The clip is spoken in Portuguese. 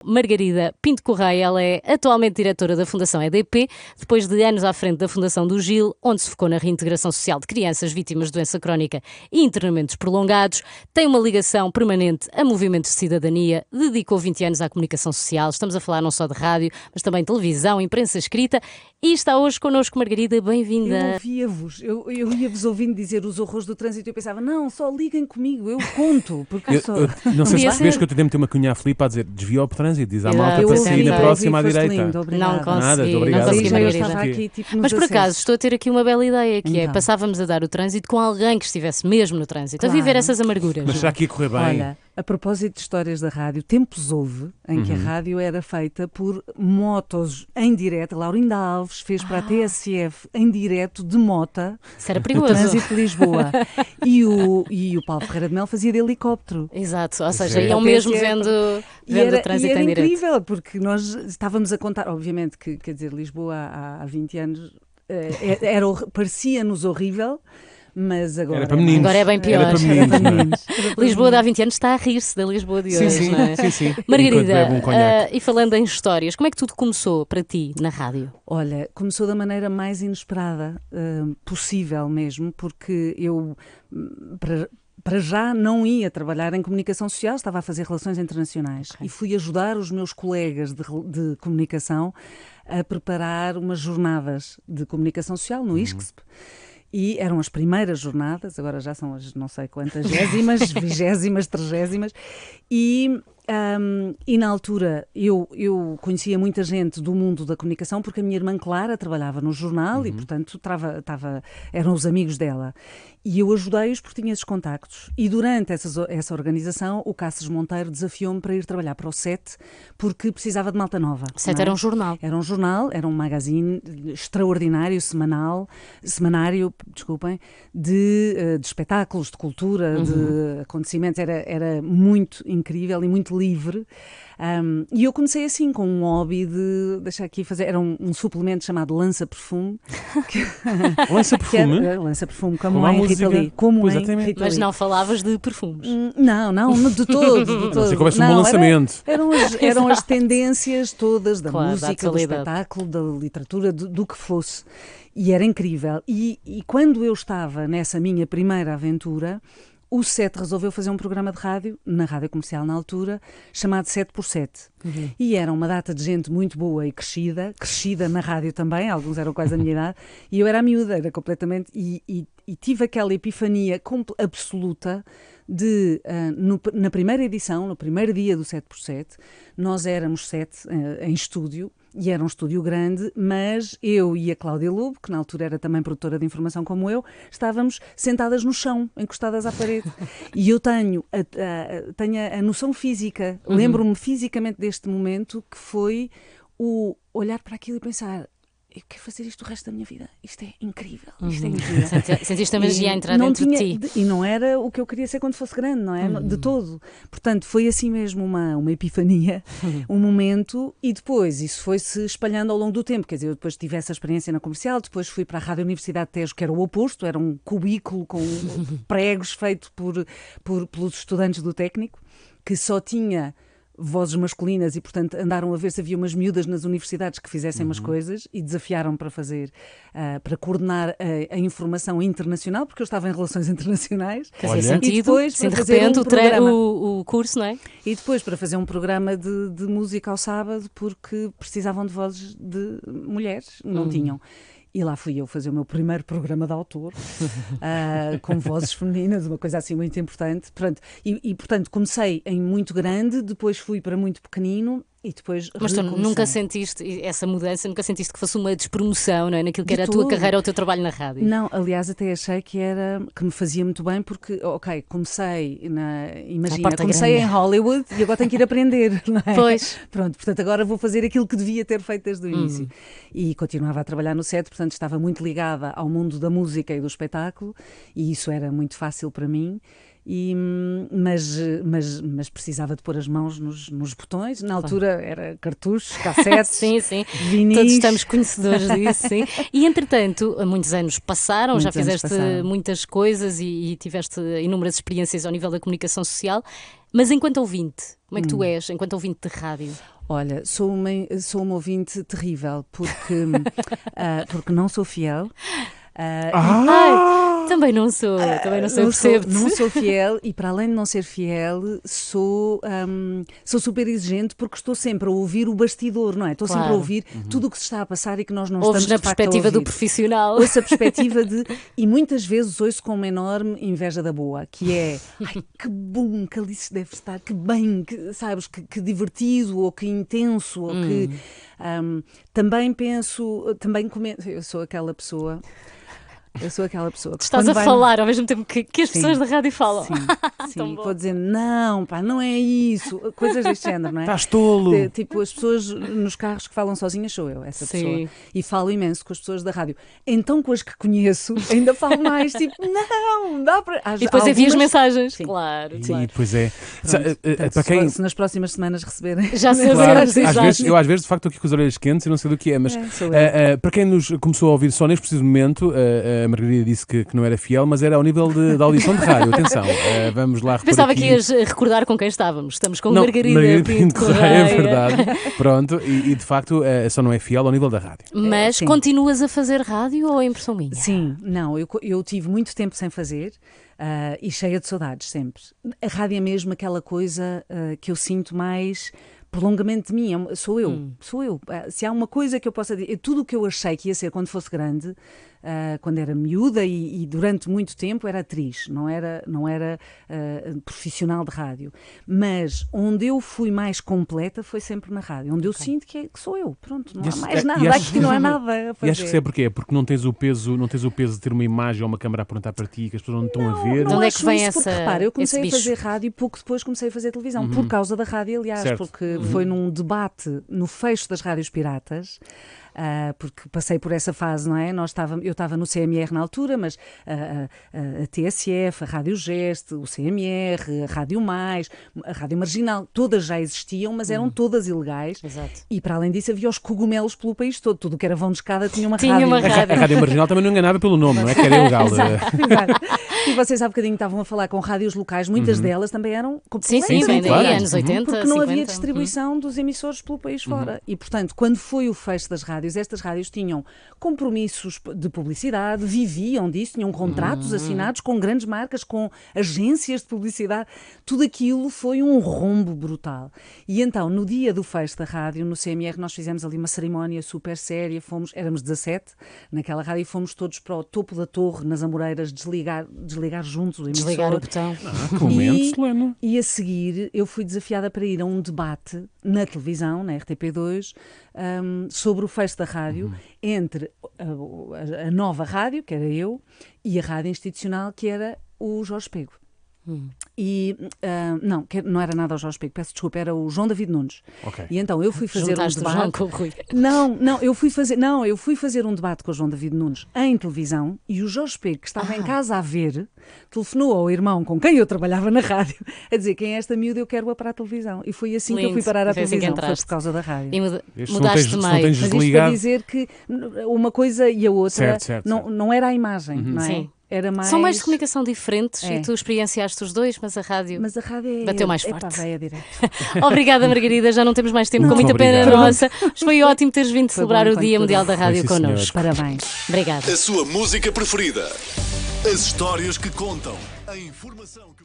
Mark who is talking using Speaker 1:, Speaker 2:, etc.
Speaker 1: Margarida Pinto Correia, ela é atualmente diretora da Fundação EDP, depois de anos à frente da Fundação do Gil, onde se focou na reintegração social de crianças vítimas de doença crónica e internamentos prolongados, tem uma ligação permanente a movimentos de cidadania, dedicou 20 anos à comunicação social, estamos a falar não só de rádio, mas também televisão, imprensa escrita, e está hoje connosco, Margarida, bem-vinda.
Speaker 2: Eu ouvia-vos, eu ia-vos ouvindo dizer os horrores do trânsito e eu pensava, não, só liguem comigo, eu conto, porque eu sou...
Speaker 3: Não sei se vês que eu tentei meter uma cunha à Filipe a dizer desviou para o trânsito, diz à malta para sair na próxima à direita.
Speaker 2: Lindo,
Speaker 1: não consegui,
Speaker 3: obrigado,
Speaker 1: não consegui,
Speaker 2: eu estava aqui, tipo,
Speaker 1: mas por acaso estou a ter aqui uma bela ideia, que
Speaker 2: então.
Speaker 1: é passávamos a dar o trânsito com alguém que estivesse mesmo no trânsito,
Speaker 2: claro,
Speaker 1: a viver essas amarguras.
Speaker 3: Mas será que ia correr bem?
Speaker 2: Olha, a propósito de histórias da rádio, tempos houve em que a rádio era feita por motos em direto. Laurinda Alves fez para a TSF em direto de mota.
Speaker 1: Isso era perigoso.
Speaker 2: O trânsito de Lisboa. E o Paulo Ferreira de Mel fazia de helicóptero.
Speaker 1: Exato, ou seja, iam mesmo vendo o trânsito em direto.
Speaker 2: Era incrível, porque nós estávamos a contar, obviamente que, quer dizer, Lisboa há 20 anos parecia-nos horrível, mas agora,
Speaker 1: agora é bem pior.
Speaker 3: Era para meninos,
Speaker 1: Lisboa de há 20 anos está a rir-se da Lisboa de hoje,
Speaker 3: sim,
Speaker 1: não é?
Speaker 3: Sim.
Speaker 1: Margarida, e falando em histórias, como é que tudo começou para ti na rádio?
Speaker 2: Olha, começou da maneira mais inesperada possível mesmo, porque eu... Para já não ia trabalhar em comunicação social, estava a fazer relações internacionais e fui ajudar os meus colegas de comunicação a preparar umas jornadas de comunicação social no ISCSP. E eram as primeiras jornadas, agora já são as não sei quantas, 20º, 30º, e na altura eu conhecia muita gente do mundo da comunicação porque a minha irmã Clara trabalhava no jornal e, portanto, eram os amigos dela. E eu ajudei-os porque tinha esses contactos. E durante essa organização, o Cáceres Monteiro desafiou-me para ir trabalhar para o SET porque precisava de malta nova.
Speaker 1: O SET era um jornal.
Speaker 2: Era um jornal, era um magazine extraordinário, semanário, desculpem, de espetáculos, de cultura, de acontecimentos. Era muito incrível e muito livre. E eu comecei assim, com um hobby de deixar aqui fazer. Era um suplemento chamado Lança-Perfume.
Speaker 3: Lança-Perfume?
Speaker 2: Lança-Perfume, como em Rita Lee.
Speaker 1: Mas não falavas de perfumes.
Speaker 2: Não, de todo.
Speaker 3: Não sei como é um lançamento.
Speaker 2: Eram as tendências todas da música, do
Speaker 1: atualidade,
Speaker 2: espetáculo, da literatura, do que fosse. E era incrível. E quando eu estava nessa minha primeira aventura, o SET resolveu fazer um programa de rádio, na rádio comercial na altura, chamado 7x7. E era uma data de gente muito boa e crescida na rádio também, alguns eram quase a minha idade, e eu era a miúda, era completamente, e tive aquela epifania absoluta de, na primeira edição, no primeiro dia do 7x7, nós éramos 7 em estúdio, e era um estúdio grande, mas eu e a Cláudia Lobo, que na altura era também produtora de informação como eu, estávamos sentadas no chão, encostadas à parede. E eu tenho a noção física, lembro-me fisicamente deste momento, que foi o olhar para aquilo e pensar: eu quero fazer isto o resto da minha vida. Isto é incrível. Isto é incrível.
Speaker 1: Sentiste a magia a entrar dentro de ti.
Speaker 2: E não era o que eu queria ser quando fosse grande, não é? De todo. Portanto, foi assim mesmo uma epifania, um momento, e depois isso foi-se espalhando ao longo do tempo. Quer dizer, eu depois tive essa experiência na comercial, depois fui para a Rádio Universidade de Tejo, que era o oposto, era um cubículo com pregos feito pelos estudantes do técnico, que só tinha vozes masculinas e, portanto, andaram a ver se havia umas miúdas nas universidades que fizessem umas coisas e desafiaram para fazer, para coordenar a informação internacional, porque eu estava em relações internacionais.
Speaker 1: Fazia sentido,
Speaker 2: e depois,
Speaker 1: de repente, o curso, não é?
Speaker 2: E depois para fazer um programa de música ao sábado, porque precisavam de vozes de mulheres, não tinham. E lá fui eu fazer o meu primeiro programa de autor, com vozes femininas, uma coisa assim muito importante. Portanto, comecei em muito grande, depois fui para muito pequenino e depois
Speaker 1: Mas tu nunca sentiste essa mudança, nunca sentiste que fosse uma despromoção, não é? Naquilo que era a tua carreira ou o teu trabalho na rádio?
Speaker 2: Não, aliás, até achei que me fazia muito bem, porque, comecei comecei em Hollywood e agora tenho que ir aprender, não é?
Speaker 1: Pois.
Speaker 2: Pronto, portanto, agora vou fazer aquilo que devia ter feito desde o início. E continuava a trabalhar no set, portanto, estava muito ligada ao mundo da música e do espetáculo, e isso era muito fácil para mim. Mas precisava de pôr as mãos nos botões. Na altura era cartuchos, cassetes,
Speaker 1: sim.
Speaker 2: vinis.
Speaker 1: Todos estamos conhecedores disso, sim. E entretanto, muitos anos passaram, já fizeste muitas coisas e tiveste inúmeras experiências ao nível da comunicação social. Mas enquanto ouvinte, como é que tu és, enquanto ouvinte de rádio?
Speaker 2: Olha, sou uma ouvinte terrível, porque não sou fiel.
Speaker 1: Também não sou, percebo-te.
Speaker 2: Não sou fiel e, para além de não ser fiel, sou super exigente, porque estou sempre a ouvir o bastidor, não é? Estou sempre a ouvir tudo o que se está a passar e que nós não
Speaker 1: Ouves
Speaker 2: estamos
Speaker 1: na perspectiva do profissional.
Speaker 2: Ouço a perspectiva e muitas vezes ouço com uma enorme inveja da boa, que é, ai, que bom que Alice deve estar, que bem, sabes, que divertido, ou que intenso, ou que... também penso, eu sou aquela pessoa...
Speaker 1: Estás a falar ao mesmo tempo que as pessoas da rádio falam.
Speaker 2: Sim. Vou dizer, não, pá, não é isso. Coisas deste género, não é?
Speaker 3: Estás tolo.
Speaker 2: Tipo, as pessoas nos carros que falam sozinhas sou eu, essa pessoa. E falo imenso com as pessoas da rádio. Então, com as que conheço, ainda falo mais. Tipo, não, dá para...
Speaker 1: E depois envias mensagens. Claro.
Speaker 3: E depois é...
Speaker 2: Para quem... Se nas próximas semanas receberem...
Speaker 1: Já sabemos,
Speaker 3: claro. Às vezes, de facto, estou aqui com as orelhas quentes e não sei do que é, mas para quem nos começou a ouvir só neste preciso momento... A Margarida disse que não era fiel, mas era ao nível da audição de rádio. Atenção, vamos lá repor.
Speaker 1: Pensava
Speaker 3: aqui...
Speaker 1: que ias recordar com quem estávamos. Estamos com Margarida Pinto Correia.
Speaker 3: É verdade. Pronto, e de facto só não é fiel ao nível da rádio.
Speaker 1: Mas continuas a fazer rádio ou é impressão minha?
Speaker 2: Sim, não, eu tive muito tempo sem fazer. E cheia de saudades sempre. A rádio é mesmo aquela coisa que eu sinto mais prolongamento de mim, sou eu. Se há uma coisa que eu possa dizer, tudo o que eu achei que ia ser quando fosse grande, quando era miúda e durante muito tempo era atriz, não era profissional de rádio, mas onde eu fui mais completa foi sempre na rádio, onde eu sinto que sou eu, pronto, não há mais nada, aqui não há nada a fazer.
Speaker 3: E acho que sei porquê, porque não tens o peso de ter uma imagem ou uma câmara a apontar para ti, que as pessoas não estão a ver.
Speaker 1: De onde é que vem essa?
Speaker 2: Porque, repara, eu comecei a fazer rádio e pouco depois comecei a fazer televisão, por causa da rádio, aliás, porque foi num debate no fecho das rádios piratas, porque passei por essa fase, não é? Eu estava no CMR na altura, mas a TSF, a Rádio Geste, o CMR, a Rádio Mais, a Rádio Marginal, todas já existiam, mas eram todas ilegais.
Speaker 1: Exato.
Speaker 2: E para além disso havia os cogumelos pelo país todo, tudo que era vão de escada tinha uma
Speaker 1: rádio.
Speaker 3: A Rádio Marginal também não enganava pelo nome, não é? Que era ilegal.
Speaker 2: Exato. E vocês há bocadinho estavam a falar com rádios locais, muitas delas também eram
Speaker 1: completamente anos 80,
Speaker 2: porque
Speaker 1: 50.
Speaker 2: Não havia distribuição dos emissores pelo país fora. E, portanto, quando foi o fecho das rádios, estas rádios tinham compromissos de publicidade, viviam disso, tinham contratos assinados com grandes marcas, com agências de publicidade. Tudo aquilo foi um rombo brutal. E então, no dia do fecho da rádio, no CMR, nós fizemos ali uma cerimónia super séria, éramos 17 naquela rádio e fomos todos para o topo da torre, nas Amoreiras, desligar juntos o emissor.
Speaker 1: Desligar o botão.
Speaker 2: E a seguir, eu fui desafiada para ir a um debate na televisão, na RTP2, sobre o fecho da rádio, entre a nova rádio, que era eu, e a rádio institucional, que era o Jorge Pego. E não era nada ao Jorge Pego, peço desculpa, era o João David Nunes. E então eu fui fazer um debate.
Speaker 1: Com o Rui.
Speaker 2: Eu fui fazer um debate com o João David Nunes em televisão e o Jorge Pego, que estava em casa a ver, telefonou ao irmão com quem eu trabalhava na rádio a dizer: quem é esta miúda, eu quero-a para a televisão. E foi assim que eu fui parar à televisão, foi por causa da rádio.
Speaker 1: E mudaste de meio.
Speaker 2: Mas isto para dizer que uma coisa e a outra não era a imagem, não é?
Speaker 1: Sim.
Speaker 2: Era mais...
Speaker 1: São meios de comunicação diferentes e tu experienciaste os dois, mas a rádio bateu mais forte.
Speaker 2: Vai a direto.
Speaker 1: Obrigada, Margarida, já não temos mais tempo, com muita pena nossa. Mas foi ótimo teres vindo celebrar o Dia Mundial da Rádio connosco.
Speaker 2: Parabéns.
Speaker 1: Obrigada.
Speaker 4: A sua música preferida, as histórias que contam, a informação que